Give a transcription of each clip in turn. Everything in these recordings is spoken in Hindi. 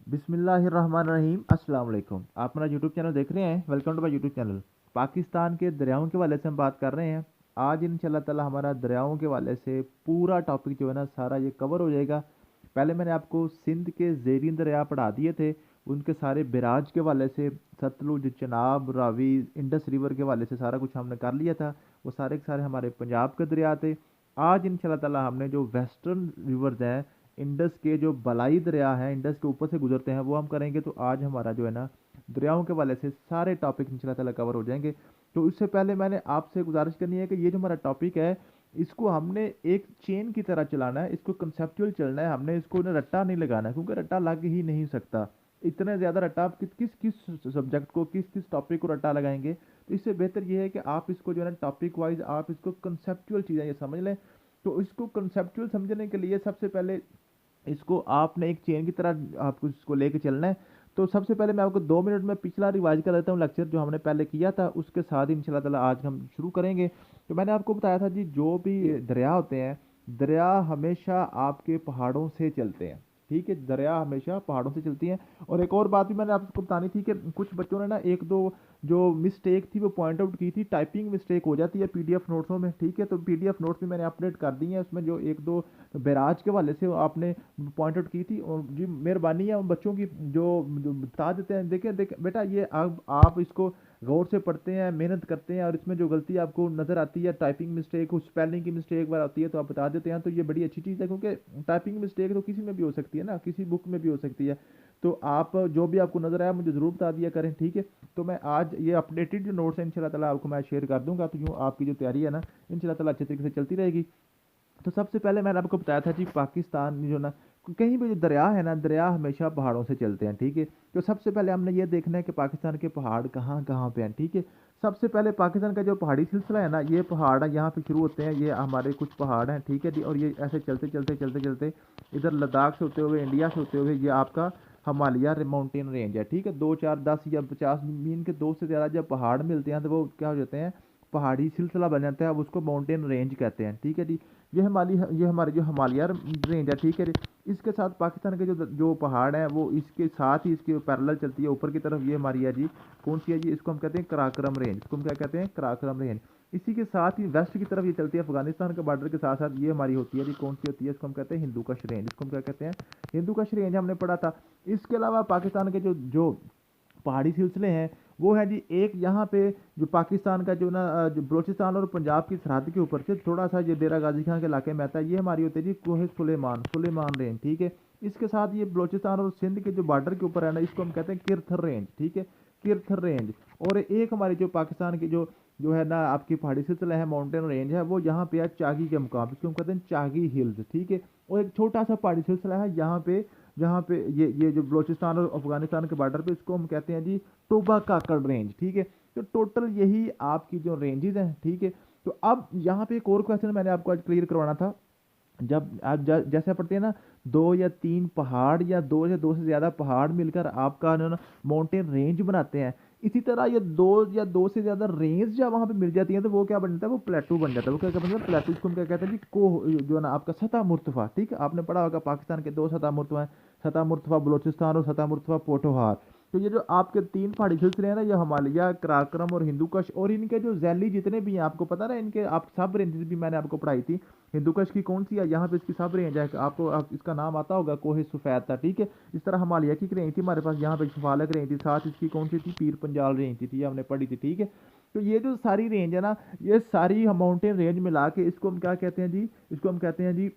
बिस्मिल्लाहिर्रहमानिर्रहीम अस्सलाम वालेकुम। आप मेरा यूट्यूब चैनल देख रहे हैं। Welcome to my YouTube channel. Pakistan के दरियाओं के वाले से हम बात कर रहे हैं। आज इंशाल्लाह ताला हमारा दरियाओं के वाले से पूरा टॉपिक जो है ना सारा ये कवर हो जाएगा। पहले मैंने आपको सिंध के ज़ेरिन दरिया पढ़ा दिए थे, उनके सारे बिराज के वाले से, सतलुज, चनाब, रावी, इंडस रिवर के वाले से सारा कुछ हमने कर लिया था। वो सारे के सारे हमारे पंजाब के दरिया थे। आज इंशाल्लाह ताला हमने जो वेस्टर्न रिवर्स हैं, इंडस के जो बलाई दरिया हैं, इंडस के ऊपर से गुजरते हैं, वो हम करेंगे। तो आज हमारा जो है ना दरियाओं के वाले से सारे टॉपिक इंशाल्लाह ताला कवर हो जाएंगे। तो इससे पहले मैंने आपसे गुजारिश करनी है कि ये जो हमारा टॉपिक है, इसको हमने एक चेन की तरह चलाना है, इसको कंसेप्चुअल चलना है। हमने इसको ना रट्टा नहीं लगाना है, क्योंकि रट्टा लग ही नहीं सकता। इतने ज़्यादा रट्टा आप किस किस किस सब्जेक्ट को, किस किस टॉपिक को रट्टा लगाएंगे। तो इससे बेहतर ये है कि आप इसको जो है ना टॉपिक वाइज आप इसको कंसेप्चुअल चीज़ें ये समझ लें। तो इसको कंसेप्चुअल समझने के लिए सबसे पहले इसको आपने एक चेन की तरह आपको इसको लेके चलना है। तो सबसे पहले मैं आपको 2 मिनट में पिछला रिवाइज कर देता हूँ लेक्चर जो हमने पहले किया था, उसके साथ ही इंशाल्लाह ताला आज हम शुरू करेंगे। तो मैंने आपको बताया था जी, जो भी दरिया होते हैं, दरिया हमेशा आपके पहाड़ों से चलते हैं। ठीक है, दरिया हमेशा पहाड़ों से चलती हैं। और एक और बात भी मैंने आपको बतानी थी कि कुछ बच्चों ने ना एक दो जो मिस्टेक थी वो पॉइंट आउट की थी। टाइपिंग मिस्टेक हो जाती है पीडीएफ नोट्सों में। ठीक है, तो पीडीएफ नोट्स भी मैंने अपडेट कर दी हैं, उसमें जो एक दो बैराज के हवाले से आपने पॉइंट आउट की थी। और जी मेहरबानी है उन बच्चों की जो बता देते हैं, देखिए देख बेटा, ये आप इसको गौर से पढ़ते हैं, मेहनत करते हैं, और इसमें जो गलती आपको नज़र आती है, टाइपिंग मिस्टेक हो, स्पेलिंग की मिस्टेक बार आती है, तो आप बता देते हैं। तो ये बड़ी अच्छी चीज़ है, क्योंकि टाइपिंग मिस्टेक तो किसी में भी हो सकती है ना, किसी बुक में भी हो सकती है। तो आप जो भी आपको नज़र आया मुझे ज़रूर बता दिया करें। ठीक है, तो मैं आज ये अपडेटेड जो नोट्स हैं इंशाल्लाह ताला आपको मैं शेयर कर दूंगा। तो यूँ आपकी जो तैयारी है ना इंशाल्लाह ताला अच्छे तरीके से चलती रहेगी। तो सबसे पहले मैंने आपको बताया था जी, पाकिस्तान जो ना कहीं भी जो दरिया है ना, दरिया हमेशा पहाड़ों से चलते हैं। ठीक है, तो सबसे पहले हमने ये देखना है कि पाकिस्तान के पहाड़ कहाँ कहाँ पे हैं। ठीक है, सबसे पहले पाकिस्तान का जो पहाड़ी सिलसिला है ना, ये पहाड़ है यहाँ पे शुरू होते हैं, ये हमारे कुछ पहाड़ हैं। ठीक है जी, और ये ऐसे चलते चलते चलते चलते इधर लद्दाख से होते हुए, इंडिया से होते हुए, ये आपका हिमालय माउंटेन रेंज है। ठीक है, 2 4 10 या 50 मीन के दो से ज़्यादा जब पहाड़ मिलते हैं तो वो क्या हो जाते हैं, पहाड़ी सिलसिला बन जाता है। अब उसको माउंटेन रेंज कहते हैं। ठीक है जी, ये हमारे जो हिमालय रेंज है। ठीक है, इसके साथ पाकिस्तान के जो जो पहाड़ हैं वो इसके साथ ही इसके पैरेलल चलती है ऊपर की तरफ। ये हमारी है जी, कौन सी है जी, इसको हम कहते हैं कराक्रम रेंज। इसको हम क्या कहते हैं, कराक्रम रेंज। इसी के साथ ही वेस्ट की तरफ ये चलती है, अफगानिस्तान के बॉर्डर के साथ साथ ये हमारी होती है जी, कौन सी होती है, इसको हम कहते हैं हिंदू कश रेंज। इसको हम क्या कहते हैं, हिंदू कश रेंज हमने पढ़ा था। इसके अलावा पाकिस्तान के जो जो पहाड़ी सिलसिले हैं, वो है जी, एक यहाँ पे जो पाकिस्तान का जो ना जो बलूचिस्तान और पंजाब की सरहद के ऊपर से थोड़ा सा ये डेरा गाजी खान के इलाके में आता है, ये हमारी होती है जी कोहे सुलेमान, सुलेमान रेंज। ठीक है, इसके साथ ये बलूचिस्तान और सिंध के जो बॉर्डर के ऊपर है ना, इसको हम कहते हैं किरथर रेंज। ठीक है, किरथर रेंज। और एक हमारी जो पाकिस्तान की जो जो है ना आपकी पहाड़ी सिलसिला है, माउंटेन रेंज है, वो यहाँ पे है चागी के मुकाम, इसको हम कहते हैं चागी हिल्स। ठीक है, और एक छोटा सा पहाड़ी सिलसिला है यहाँ पे, जहाँ पे ये जो बलूचिस्तान और अफगानिस्तान के बॉर्डर पे, इसको हम कहते हैं जी टोबा काकड़ रेंज। ठीक है, तो टोटल यही आपकी जो रेंजेस हैं। ठीक है, तो अब यहाँ पे एक और क्वेश्चन मैंने आपको आज क्लियर करवाना था। जब आप जैसे पढ़ते हैं ना, 2 या 3 पहाड़ या दो से ज़्यादा पहाड़ मिलकर आपका ना माउंटेन रेंज बनाते हैं, इसी तरह ये दो से ज़्यादा रेंज जब वहाँ पे मिल जाती है तो वो क्या बन जाता है, वो प्लेटू बन जाता है। वो क्या बन जाता है, प्लेटू। इसको हम क्या कहते हैं जी, जो है ना आपका सतह मुर्तफा। ठीक है, आपने पढ़ा होगा पाकिस्तान के दो सतह मुर्तफा हैं, सतह मुर्तफा बलोचिस्तान और सतह मुर्तफा पोठोहार। तो ये जो आपके 3 पहाड़ी सिलसिले हैं ना, ये हिमालय, कराक्रम और हिंदू कुश, और इनके जो जैली जितने भी हैं, आपको पता ना, इनके आप सब रेंजेस भी मैंने आपको पढ़ाई थी। हिंदू कुश की कौन सी है, यहाँ पे इसकी सब रेंज है, आपको इसका नाम आता होगा, कोहे सफ़ेद था। ठीक है, इस तरह हिमालय की रेंज थी हमारे पास, यहाँ पे शफालक रेंज थी, साथ इसकी कौन सी थी, पीर पंजाल रेंज थी, हमने पढ़ी थी। ठीक है, तो ये जो सारी रेंज है ना, ये सारी हम माउंटेन रेंज मिला के इसको हम क्या कहते हैं जी, इसको हम कहते हैं जी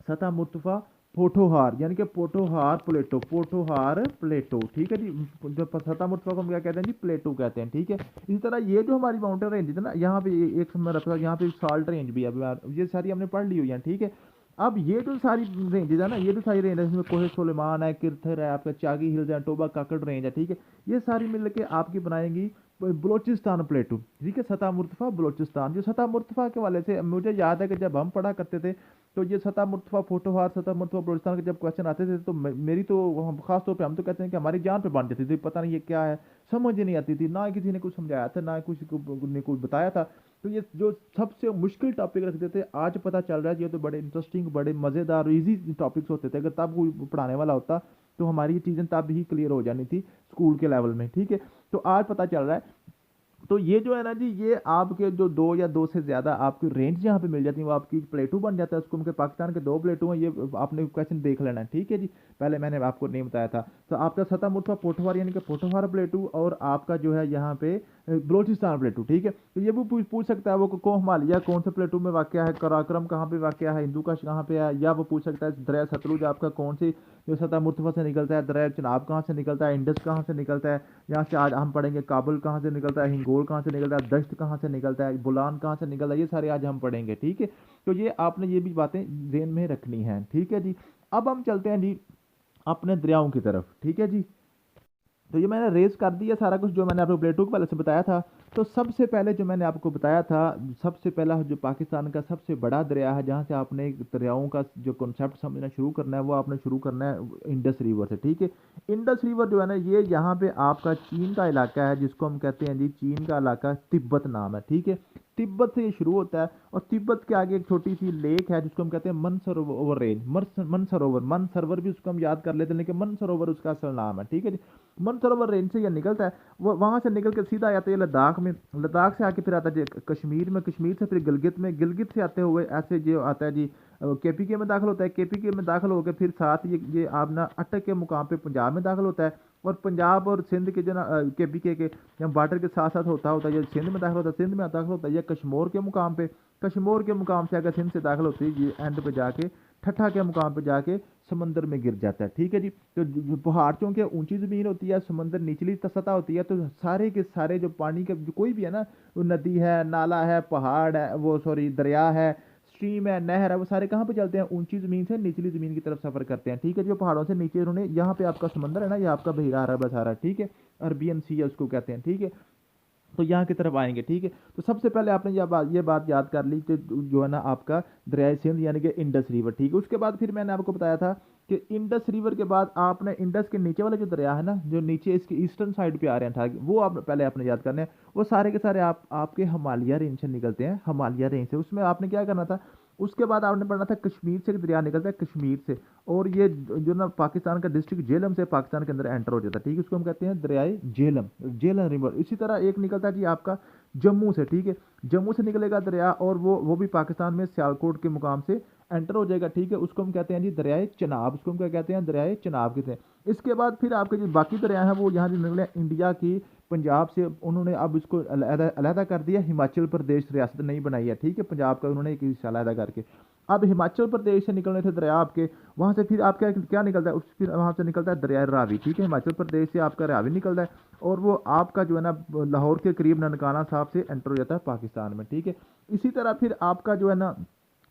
सतह मुर्तफा पोठोहार, यानी कि पोठोहार प्लेटो, पोठोहार प्लेटो। ठीक है जी, जो सतह मुर्तफा को हम क्या कहते हैं जी, प्लेटो कहते हैं। ठीक है, इसी तरह ये जो हमारी माउंटेन रेंज है ना, यहाँ पे एक समय रखा, यहाँ पे साल्ट रेंज भी है, ये सारी हमने पढ़ ली हुई है। ठीक है, अब ये जो सारी रेंजेज है ना, ये जो सारी रेंज है, इसमें कोहे सुलेमान है, किरथर है, आपका चागी हिल्स है, टोबा काकड़ रेंज है। ठीक है, ये सारी मिल के आपकी बनाएंगी बलोचिस्तान प्लेटू। ठीक है, सतह मुर्तफा बलोचिस्तान। जो सतह मुर्तफा के वाले से मुझे याद है कि जब हम पढ़ा करते थे, तो ये सतह मुर्तफा फोटोहार, सतह मुर्तफा बलोचिस्तान के जब क्वेश्चन आते थे, तो मेरी तो हम खास तौर पे हम तो कहते हैं कि हमारी जान पे बन जाती थी, पता नहीं ये क्या है, समझ ही नहीं आती थी, ना किसी ने कुछ समझाया था, ना कुछ ने कुछ बताया था। तो ये जो सबसे मुश्किल टॉपिक रखते थे, आज पता चल रहा है ये तो बड़े इंटरेस्टिंग, बड़े मज़ेदार, इजी टॉपिक्स होते थे। अगर तब कोई पढ़ाने वाला होता तो हमारी ये चीज़ें तब ही क्लियर हो जानी थी स्कूल के लेवल में, ठीक है। तो आज पता चल रहा है। तो ये जो है ना जी, ये आपके जो दो या दो से ज़्यादा आपकी रेंज जहाँ पे मिल जाती है वो आपकी प्लेटू बन जाता है उसको। उनके पाकिस्तान के दो प्लेटू हैं, ये आपने क्वेश्चन देख लेना है, ठीक है जी। पहले मैंने आपको नहीं बताया था। तो आपका सतह मुर्तफा पोठवार यानी कि पोठवार प्लेटू, और आपका जो है यहाँ पे बलोचिस्तान प्लेटू, ठीक है। तो ये भी पूछ सकता है वो को हिमालय कौन से प्लेटू में वाक़ है, कराक्रम कहाँ पे वाक़ है, हिंदू का कहाँ पे है, या वो पूछ सकता है दरिया सतलुज आपका कौन सी जो सतह मुर्तफा से निकलता है, दरिया चनाब कहाँ से निकलता है, इंडस कहाँ से निकलता है। यहाँ से आज हम पढ़ेंगे काबुल कहाँ से निकलता है, हिंगोल कहाँ से निकलता है, दश्त कहाँ से निकलता है, बुलान कहाँ से निकलता है, ये सारे आज हम पढ़ेंगे, ठीक है। तो ये आपने ये भी बातें ध्यान में रखनी हैं, ठीक है जी। अब हम चलते हैं जी अपने दरियाओं की तरफ, ठीक है जी। तो ये मैंने रेस कर दिया सारा कुछ जो मैंने आपको प्लेटू के पहले से बताया था। तो सबसे पहले जो मैंने आपको बताया था, सबसे पहला जो पाकिस्तान का सबसे बड़ा दरिया है जहाँ से आपने दरियाओं का जो कॉन्सेप्ट समझना शुरू करना है वो आपने शुरू करना है इंडस रिवर से, ठीक है। इंडस रिवर जो है ना, ये यहाँ पे आपका चीन का इलाका है जिसको हम कहते हैं जी, चीन का इलाका तिब्बत नाम है, ठीक है। तिब्बत से ये शुरू होता है और तिब्बत के आगे एक छोटी सी लेक है जिसको हम कहते हैं मनसरोवर रेंज, मनसरोवर भी उसको हम याद कर लेते हैं, लेकिन मनसरोवर उसका असल नाम है, ठीक है जी। मनसरोवर रेंज से यह निकलता है, वो वहाँ से निकल के सीधा आता है लद्दाख में, लद्दाख से आके फिर आता है कश्मीर में, कश्मीर से फिर गिलगित में, गिलगित से आते हुए ऐसे जो आता है जी केपीके में दाखिल होता है, केपीके में दाखिल होकर फिर साथ ये आप ना अटक के मुकाम पे पंजाब में दाखिल होता है। और पंजाब और सिंध के जो ना केपीके के या बॉर्डर के साथ साथ होता होता है, ये सिंध में दाखिल होता है, सिंध में दाखिल होता है ये कश्मीर के मुकाम पे, कश्मीर के मुकाम से अगर सिंध से दाखिल होती है ये एंड पे जाके ठट्ठा के मुकाम पे जाके समंदर में गिर जाता है, ठीक है जी। तो जो पहाड़ चूंकि ऊंची ज़मीन होती है, समंदर निचली सतह होती है, तो सारे के सारे जो पानी का जो कोई भी है ना, वो नदी है, नाला है, पहाड़ है, वो सॉरी दरिया है, स्ट्रीम है, नहर है, वो सारे कहाँ पे चलते हैं, ऊंची ज़मीन से निचली ज़मीन की तरफ सफ़र करते हैं, ठीक है। जो पहाड़ों से नीचे उन्होंने यहाँ पे आपका समंदर है ना, ये आपका बहिरा अरब है सारा, ठीक है। अरबियन सी है उसको कहते हैं, ठीक है। तो यहाँ की तरफ आएंगे, ठीक है। तो सबसे पहले आपने ये बात याद कर ली कि जो है ना आपका दरियाए सिंध यानी कि इंडस रिवर, ठीक है। उसके बाद फिर मैंने आपको बताया था कि इंडस रिवर के बाद आपने इंडस के नीचे वाले जो दरिया है ना, जो नीचे इसके ईस्टर्न साइड पे आ रहे हैं था, वो आप पहले आपने याद करने हैं। वो सारे के सारे आपके हिमालय रेंज से निकलते हैं, हिमालय रेंज से। उसमें आपने क्या करना था, उसके बाद आपने पढ़ना था कश्मीर से एक दरिया निकलता है, कश्मीर से, और ये जो ना पाकिस्तान का डिस्ट्रिक्ट झेलम से पाकिस्तान के अंदर एंटर हो जाता है, ठीक है। उसको हम कहते हैं दरियाए झेलम, झेलम रिवर। इसी तरह एक निकलता है जी आपका जम्मू से, ठीक है। जम्मू से निकलेगा दरिया और वो भी पाकिस्तान में सियालकोट के मुकाम से एंटर हो जाएगा, ठीक है। उसको हम कहते हैं जी दरियाए चनाब, उसको हम क्या कहते हैं, दरियाए चनाब कहते हैं। इसके बाद फिर आपके जो बाकी दरिया हैं वो यहाँ जो निकले इंडिया की पंजाब से, उन्होंने अब इसको अलहदा कर दिया, हिमाचल प्रदेश रियासत नहीं बनाई है, ठीक है। पंजाब का उन्होंने एक हिस्सा अलहदा करके अब हिमाचल प्रदेश से निकलने थे दरिया आपके, वहाँ से फिर आपका क्या निकलता है, उस फिर वहाँ से निकलता है दरिया रावी, ठीक है। हिमाचल प्रदेश से आपका रावी निकलता है और वो आपका जो है ना लाहौर के करीब ननकाना साहब से एंटर हो जाता है पाकिस्तान में, ठीक है। इसी तरह फिर आपका जो है ना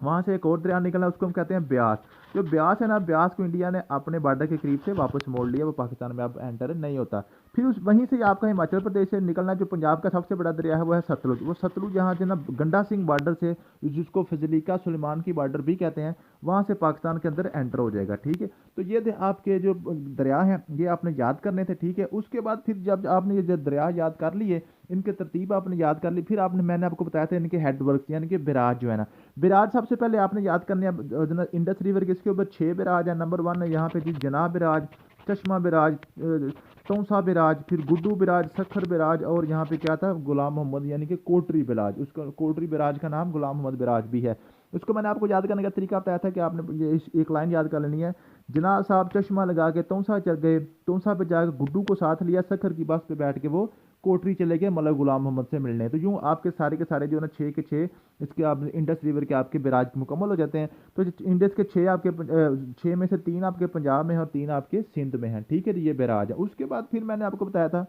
वहाँ से एक और दरिया निकला, उसको हम कहते हैं ब्यास। जो ब्यास है ना, ब्यास को इंडिया ने अपने बॉर्डर के करीब से वापस मोड़ लिया, वो पाकिस्तान में अब एंटर नहीं होता। फिर उस वहीं से आपका हिमाचल प्रदेश से निकलना, जो पंजाब का सबसे बड़ा दरिया है वो है सतलुज। वो सतलुज यहाँ से ना गंडा सिंह बॉर्डर से, जिसको फजलीका सुलेमान की बॉर्डर भी कहते हैं, वहाँ से पाकिस्तान के अंदर एंटर हो जाएगा, ठीक है। तो ये थे आपके जो दरिया हैं, ये आपने याद करने थे, ठीक है। उसके बाद फिर जब आपने ये जो दरिया याद कर लिए, इनके तरतीब आपने याद कर ली, फिर आपने मैंने आपको बताया था इनके हेडवर्क यानी कि बिराज जो है ना, बिराज सबसे पहले आपने याद करने हैं इंडस रिवर के, इसके ऊपर 6 बिराज है। नंबर 1 है यहाँ पे जी जनाब बिराज, चश्मा बिराज, तौसा बिराज, फिर गुड्डू बिराज, सखर बिराज, और यहाँ पे क्या था, गुलाम मोहम्मद यानी कि कोटरी बिराज। उसका कोटरी बिराज का नाम गुलाम मोहम्मद बिराज भी है। उसको मैंने आपको याद करने का तरीका बताया था कि आपने ये एक लाइन याद कर लेनी है, जनाब साहब चश्मा लगा के तौसा चल गए, तौसा पे जाकर गुड्डू को साथ लिया, सखर की बस पे बैठ के वो कोटरी चले गए मतलब गुलाम मोहम्मद से मिलने। तो यूँ आपके सारे के सारे जो ना 6 के 6 इसके आप इंडस रिवर के आपके बिराज मुकम्मल हो जाते हैं। तो इंडस के 6 आपके 6 में से 3 आपके पंजाब में है और 3 आपके सिंध में हैं, ठीक है। तो ये बिराज है। उसके बाद फिर मैंने आपको बताया था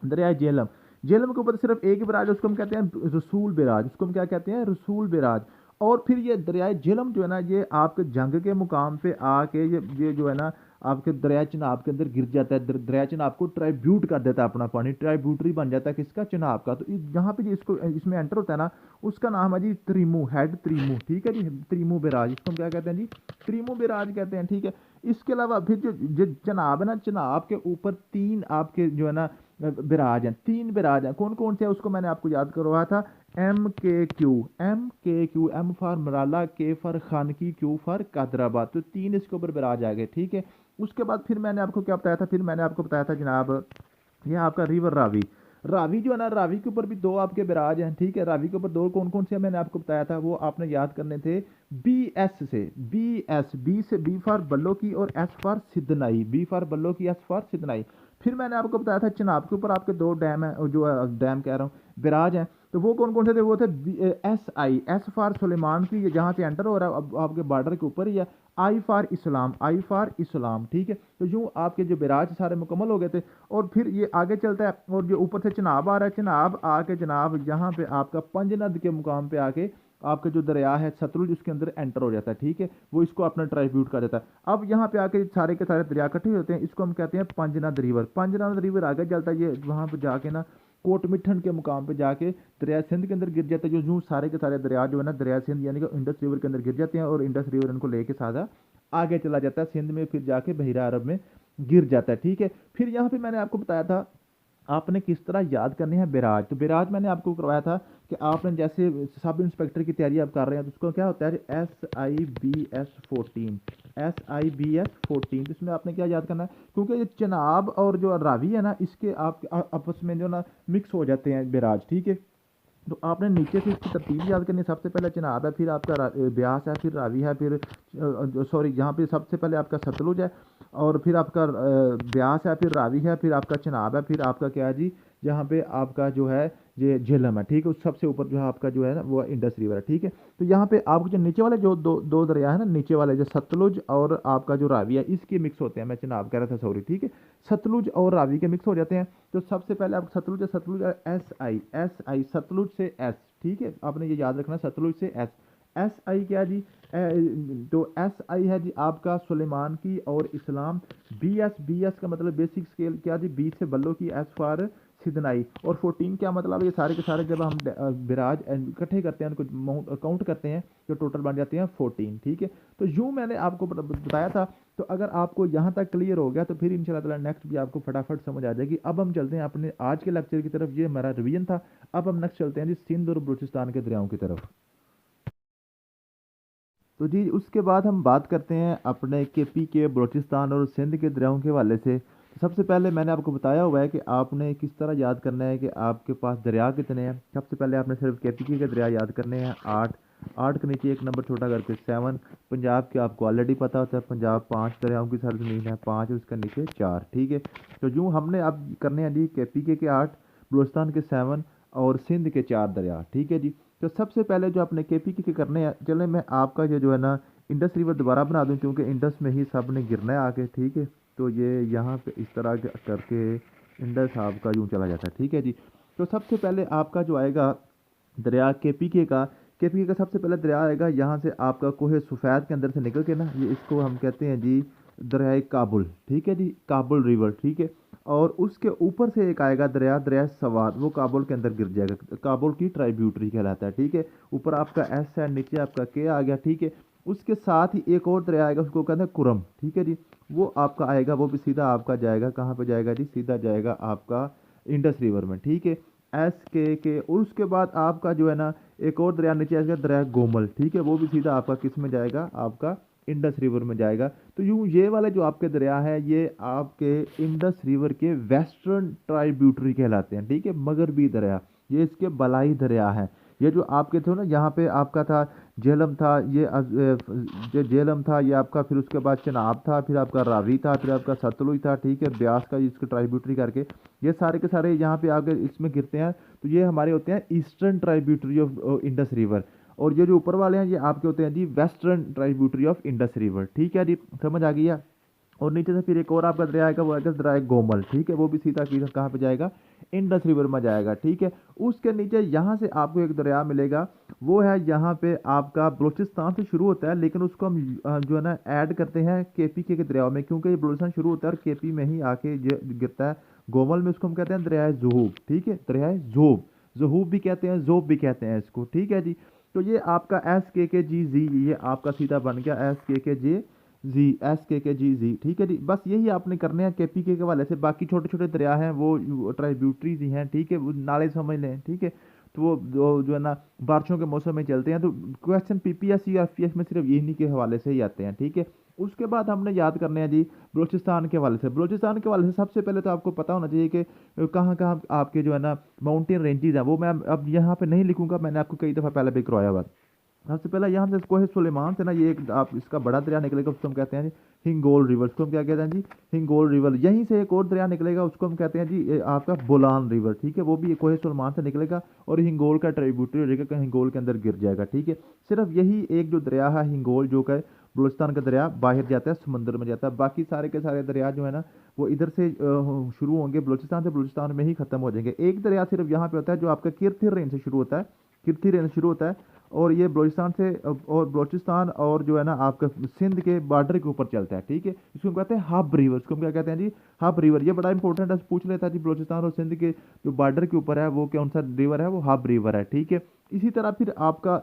दरिया झेलम, झेलम के ऊपर सिर्फ एक ही बिराज है, उसको हम कहते हैं रसूल बिराज। उसको हम क्या कहते हैं, रसूल बिराज। और फिर ये दरियाए झेलम जो है ना, ये आपके जंग के मुकाम पे आके ये जो है ना आपके दरिया चिनाब के अंदर गिर जाता है। दरिया चिनाब को ट्राइब्यूट कर देता है अपना पानी, ट्राइब्यूटरी बन जाता है किसका, चिनाब का। तो जहाँ पे जी इसको इसमें एंटर होता है ना, उसका नाम है जी त्रिमू, हेड त्रिमू, ठीक है जी। त्रिमू बिराज, इसको हम क्या कहते हैं जी, त्रिमू बिराज कहते हैं, ठीक है। इसके अलावा फिर जो चिनाब है ना, चिनाब के ऊपर 3 आपके जो है ना बिराज हैं, 3 बिराज हैं। कौन कौन से हैं उसको मैंने आपको याद करवाया था, MKQ, MKQ, M for Marala, K for Khanki, Q for Qadirabad. तो 3 इसके ऊपर बिराज आ गए, ठीक है। उसके बाद फिर मैंने आपको क्या बताया था, फिर मैंने आपको बताया था जनाब, ये आपका रिवर रावी। रावी जो है ना, रावी के ऊपर भी दो आपके बैराज हैं, ठीक है। रावी के ऊपर दो कौन कौन से हैं मैंने आपको बताया था, वो आपने याद करने थे। बी एस से, बी एस, बी से बी फॉर बल्लो की और एस फॉर सिद्धनाई, बी फॉर बल्लो की, एस फॉर सिद्धनाई। फिर मैंने आपको बताया था चिनाब के ऊपर आपके दो डैम हैं, जो डैम कह रहा हूँ, बैराज हैं। तो वो कौन कौन से थे, वो थे S I, S for Suleman की, ये जहाँ से एंटर हो रहा है अब आपके बॉर्डर के ऊपर ही है। I for Islam, I for इस्लाम, ठीक है। तो यूँ आपके जो बैराज सारे मुकम्मल हो गए थे। और फिर ये आगे चलता है और जो ऊपर से चिनाब आ रहा है, चिनाब आके जनाब यहाँ पे आपका पंजनद के मुकाम पे आके आपका जो दरिया है सतलुज उसके अंदर एंटर हो जाता है, ठीक है। वो इसको अपना ट्राइब्यूट कर देता है। अब यहाँ पे आके सारे के सारे दरिया इकट्ठे होते हैं, इसको हम कहते हैं पंजनद रिवर। पंजनद रिवर आगे चलता है, ये वहाँ पे जाके ना कोट मिठन के मुकाम पे जाके दरिया सिंध के अंदर गिर जाता है। जो यूँ सारे के सारे दरिया जो है ना दरिया सिंध यानी कि इंडस रिवर के अंदर गिर जाते हैं, और इंडस रिवर इनको लेके साधा आगे चला जाता है सिंध में, फिर जाके बहिरा अरब में गिर जाता है, ठीक है। फिर यहाँ पे मैंने आपको बताया था आपने किस तरह याद करने हैं बैराज। तो बैराज मैंने आपको करवाया था कि आपने जैसे सब इंस्पेक्टर की तैयारी आप कर रहे हैं, तो उसको क्या होता है, SIBS 14, SIBS 14। तो इसमें आपने क्या याद करना है, क्योंकि ये चिनाब और जो रावी है ना, इसके आप आपस में जो ना मिक्स हो जाते हैं बैराज, ठीक है। तो आपने नीचे से इसकी तरतीब याद करनी है। सबसे पहले चिनाब है, फिर आपका ब्यास है, फिर रावी है, फिर सॉरी यहाँ पे सबसे पहले आपका सतलुज है, और फिर आपका ब्यास है, फिर रावी है, फिर आपका चिनाब है, फिर आपका क्या है जी, जहाँ पे आपका जो है ये झेलम है, ठीक है। उस सबसे ऊपर जो है आपका जो है ना वो इंडस रिवर है, ठीक है। तो यहाँ पे आपको जो नीचे वाले जो दो दो दरिया है ना, नीचे वाले जो सतलुज और आपका जो रावी है, इसके मिक्स होते हैं, मैं चिनाब कह रहा था सॉरी, ठीक है। सतलुज और रावी के मिक्स हो जाते हैं। तो सबसे पहले आप सतलुज है, सतलुज एस आई सतलुज से एस, ठीक है। आपने ये याद रखना, सतलुज से एस। एस आई क्या जी, तो एस आई है जी आपका सुलेमान की और इस्लाम। बी एस का मतलब बेसिक स्केल क्या जी, बी से बल्लो की, एस फॉर सिदनाई। और 14 क्या मतलब, ये सारे के सारे जब हम बिराज इकट्ठे करते हैं, उनको काउंट करते हैं, तो टोटल बन जाते हैं 14, ठीक है। तो यूँ मैंने आपको बताया था। तो अगर आपको यहाँ तक क्लियर हो गया, तो फिर इंशाल्लाह ताला नेक्स्ट भी आपको फटाफट समझ आ जाएगी। अब हम चलते हैं अपने आज के लेक्चर की तरफ, ये हमारा रिवीजन था। अब हम नेक्स्ट चलते हैं जी सिंध और बलूचिस्तान के दरियाओं की तरफ। तो जी उसके बाद हम बात करते हैं अपने केपी के, बलूचिस्तान और सिंध के दरियाओं के हवाले से। तो सबसे पहले मैंने आपको बताया हुआ है कि आपने किस तरह याद करना है कि आपके पास दरिया कितने हैं। सबसे पहले आपने सिर्फ केपी के दरिया याद करने हैं 8। 8 के नीचे एक नंबर छोटा करके 7। पंजाब के आपको ऑलरेडी पता होता है, पंजाब 5 दरियाओं की सरजमीन है, 5 उसके नीचे 4, ठीक है। तो यूँ हमने अब करने हैं जी केपी के 8, बलूचिस्तान के 7 और सिंध के 4 दरिया, ठीक है जी। तो सबसे पहले जो अपने केपी के करने हैं, चले मैं आपका ये जो है ना इंडस रिवर दोबारा बना दूं, क्योंकि इंडस में ही सब ने गिरना है आके, ठीक है। तो ये यहाँ पे इस तरह करके इंडस आपका यूँ चला जाता है, ठीक है जी। तो सबसे पहले आपका जो आएगा दरिया केपीके का, केपीके का सबसे पहले दरिया आएगा यहाँ से आपका कोहे सफ़ेद के अंदर से निकल के ना, ये इसको हम कहते हैं जी दरिया काबुल, ठीक है जी, काबुल रिवर, ठीक है। और उसके ऊपर से एक आएगा दरिया, दरिया सवाद, वो काबुल के अंदर गिर जाएगा, काबुल की ट्राइब्यूटरी कहलाता है, ठीक है। ऊपर आपका एस है, नीचे आपका के आ गया, ठीक है। उसके साथ ही एक और दरिया आएगा, उसको कहते हैं कुरम, ठीक है जी। वो आपका आएगा, वो भी सीधा आपका जाएगा कहाँ पे जाएगा जी, सीधा जाएगा आपका इंडस रिवर में, ठीक है। के और उसके बाद आपका जो है ना एक और दरिया नीचे आएगा, दरिया गोमल, ठीक है। वो भी सीधा आपका किस में जाएगा, आपका इंडस रिवर में जाएगा। तो यूँ ये वाले जो आपके दरिया है, ये आपके इंडस रिवर के वेस्टर्न ट्राइब्यूटरी कहलाते हैं, ठीक है। मगरबी दरिया, ये इसके बलाई दरिया है। ये जो आपके थे ना, यहाँ पे आपका था झेलम था, ये झेलम था, ये आपका, फिर उसके बाद चिनाब था, फिर आपका रावी था, फिर आपका सतलुज था, ठीक है, ब्यास का इसको ट्राइब्यूटरी करके ये सारे के सारे यहाँ पे आगे इसमें गिरते हैं। तो ये हमारे होते हैं eastern tributary of Indus river. और ये जो ऊपर वाले हैं ये आपके होते हैं जी western tributary of Indus river, ठीक है जी, समझ आ गई है। और नीचे से फिर एक और आपका दरिया आएगा, वो आएगा दरिया गोमल, ठीक है। वो भी सीधा कहाँ पे जाएगा, इंडस रिवर में जाएगा, ठीक है। उसके नीचे यहाँ से आपको एक दरिया मिलेगा, वो है यहाँ पे आपका बलूचिस्तान से शुरू होता है, लेकिन उसको हम जो है ना ऐड करते हैं केपी के दरियाओं में, क्योंकि ये बलूचिस्तान शुरू होता है और केपी में ही आके गिरता है गोमल में। उसको हम कहते हैं दरिया ज़ोब, ठीक है, दरिया ज़ोब, ज़हूब भी कहते हैं, ज़ोब भी कहते हैं इसको, ठीक है जी। तो ये आपका SKKGZ, ये आपका सीधा बन गया SKKGZ, ठीक है जी। बस यही आपने करने हैं केपीके के वाले से। बाकी छोटे छोटे दरिया हैं वो ट्राइब्यूटरीज ही हैं, ठीक है, वो नाले समझ लें, ठीक है। तो वो जो है ना बारिशों के मौसम में चलते हैं। तो क्वेश्चन PPSC और FPS में सिर्फ इन्हीं के हवाले से ही आते हैं, ठीक है। उसके बाद हमने याद करने हैं जी बलूचिस्तान के हवाले से। बलूचिस्तान के हवाले से सबसे पहले तो आपको पता होना चाहिए कि कहाँ कहाँ आपके जो है ना माउंटेन रेंजेस हैं, वो मैं अब यहाँ पे नहीं लिखूंगा, मैंने आपको कई दफ़ा पहले भी करवाया हुआ। सबसे पहले यहाँ से कोहे सुलेमान से ना, ये एक आप इसका बड़ा दरिया निकलेगा, उसको हम कहते हैं जी हिंगोल रिवर। उसको हम क्या कहते हैं जी, हिंगोल रिवर। यहीं से एक और दरिया निकलेगा, उसको हम कहते हैं जी आपका बोलान रिवर, ठीक है। वो भी कोहे सुलेमान से निकलेगा और हिंगोल का ट्रिब्यूटरी हो जाएगा, हिंगोल के अंदर गिर जाएगा, ठीक है। सिर्फ यही एक जो दरिया है हिंगोल, जो का बलूचिस्तान का दरिया बाहर जाता है, समंदर में जाता है। बाकी सारे के सारे दरिया जो है ना वो इधर से शुरू होंगे, बलूचिस्तान से बलूचिस्तान में ही खत्म हो जाएंगे। एक दरिया सिर्फ यहाँ पे होता है जो आपका किरथिर रेंज से शुरू होता है, किरथी रेंज शुरू होता है, और ये बलूचिस्तान से और बलूचिस्तान और जो है ना आपका सिंध के बॉर्डर के ऊपर चलता है, ठीक है। इसको हम कहते हैं हब रिवर। इसको हम क्या कहते हैं जी, हब रिवर। ये बड़ा इंपॉर्टेंट है, पूछ लेता है जी बलूचिस्तान और सिंध के जो बॉर्डर के ऊपर है वो कौन सा रिवर है, वो हब रिवर है, ठीक है। इसी तरह फिर आपका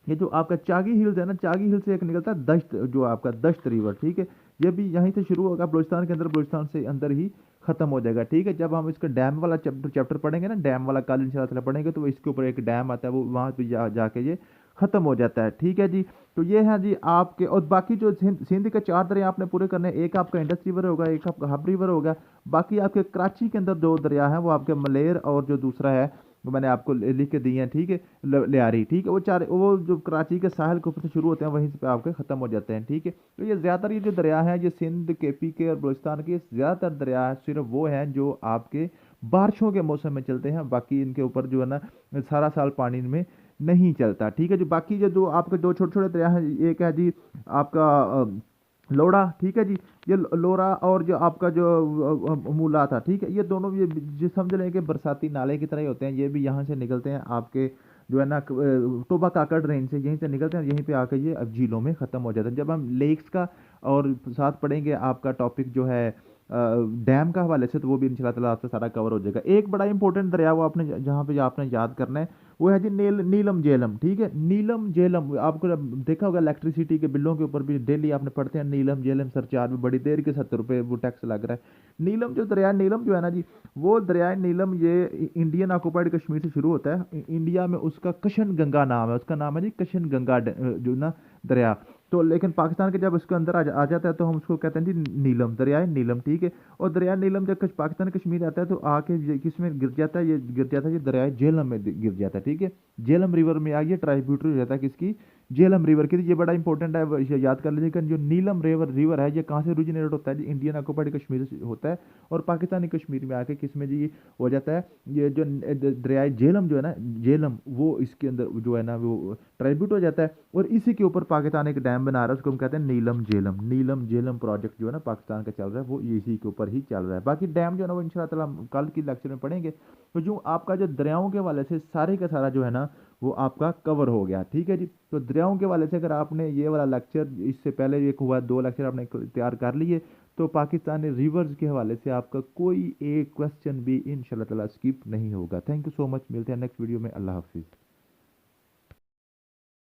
ये जो आपका चागी हिल्स है ना, चागी हिल से एक निकलता है दश्त, जो आपका दश्त रिवर, ठीक है। ये भी यहीं से शुरू होगा बलूचिस्तान के अंदर, बलूचिस्तान से अंदर ही खत्म हो जाएगा, ठीक है। जब हम इसका डैम वाला चैप्टर पढ़ेंगे ना, डैम वाला कल इंशाल्लाह पढ़ेंगे, तो इसके ऊपर एक डैम आता है, वो वहाँ पे जाके ये खत्म हो जाता है, ठीक है जी। तो ये है जी आपके, और बाकी जो सिंध के चार दरिया आपने पूरे करने, एक आपका इंडस रिवर होगा, एक आपका हब रिवर होगा। बाकी आपके कराची के अंदर दो दरिया हैं, वो आपके मलेर और जो दूसरा है वो मैंने आपको लिख के दिए हैं, ठीक है, लियारी, ठीक है। वो चार, वो जो कराची के साहिल के ऊपर से शुरू होते हैं वहीं से पे आपके ख़त्म हो जाते हैं, ठीक है। तो ये ज़्यादातर ये जो दरिया हैं, ये सिंध के, पी के और बलूचिस्तान के ज़्यादातर दरिया हैं, सिर्फ वो हैं जो आपके बारिशों के मौसम में चलते हैं। बाकी इनके ऊपर जो है ना सारा साल पानी में नहीं चलता, ठीक है। जो बाकी जो दो आपके दो छोटे छोटे दरिया हैं, एक है जी आपका लोड़ा, ठीक है जी। ये लोरा और जो आपका जो मूला था, ठीक है, ये दोनों ये जो समझ लें कि बरसाती नाले की तरह ही होते हैं। ये भी यहाँ से निकलते हैं आपके जो है ना टोबा काकड़ रेंज से, यहीं से निकलते हैं, यहीं पे आके ये अब झीलों में ख़त्म हो जाते हैं। जब हम लेक्स का और साथ पढ़ेंगे आपका टॉपिक जो है डैम का हवाले से, तो वो भी इंशाल्लाह ताला आपसे सारा कवर हो जाएगा। एक बड़ा इंपॉर्टेंट दरिया वो आपने जहाँ पे आपने याद करना है, वो है जी नीलम झेलम, ठीक है। नीलम झेलम आपको जब देखा होगा इलेक्ट्रिसिटी के बिलों के ऊपर भी डेली आपने पढ़ते हैं नीलम झेलम सरचार्ज में बड़ी देर के 70 रुपये वो टैक्स लग रहा है। नीलम जो दरिया नीलम जो है ना जी, वो दरिया नीलम ये इंडियन ऑक्यूपाइड कश्मीर से शुरू होता है। इंडिया में उसका कशन गंगा नाम है, उसका नाम है जी कशन गंगा जो ना दरिया। तो लेकिन पाकिस्तान के जब उसके अंदर आ जाता है तो हम उसको कहते हैं जी नीलम, दरिया नीलम, ठीक है। और दरिया नीलम जब पाकिस्तान कश्मीर आता है तो आके किस में गिर जाता है, ये गिर जाता है ये दरिया झेलम में गिर जाता है, ठीक है। झेलम रिवर में आगे ट्राइब्यूटरी हो जाता है किसकी, झेलम रिवर की। ये बड़ा इंपॉर्टेंट है, इसे याद कर लीजिएगा। जो नीलम रिवर है ये कहाँ से ओरिजिनेट होता है जी, इंडियन ऑक्यूपाइड कश्मीर से होता है, और पाकिस्तानी कश्मीर में आके किस में जी हो जाता है। ये जो दरिया झेलम जो है ना, झेलम वो इसके अंदर जो है ना वो ट्राइब्यूट हो जाता है, और इसी के ऊपर पाकिस्तान एक डैम बना रहा है, उसको हम कहते हैं नीलम झेलम। नीलम झेलम प्रोजेक्ट जो है ना पाकिस्तान का चल रहा है, वो इसी के ऊपर ही चल रहा है। बाकी डैम जो है ना वो इंशाल्लाह ताला हम कल की लेक्चर में पढ़ेंगे। तो जो आपका जो दरियाओं के हवाले से सारे का सारा जो है ना वो आपका कवर हो गया, ठीक है जी। तो दरियाओं के हवाले से अगर आपने ये वाला लेक्चर, इससे पहले एक हुआ 2 लेक्चर आपने तैयार कर लिए, तो पाकिस्तानी रिवर्स के हवाले से आपका कोई एक क्वेश्चन भी इंशाल्लाह ताला स्किप नहीं होगा। थैंक यू सो मच, मिलते हैं नेक्स्ट वीडियो में। अल्लाह हाफिज़।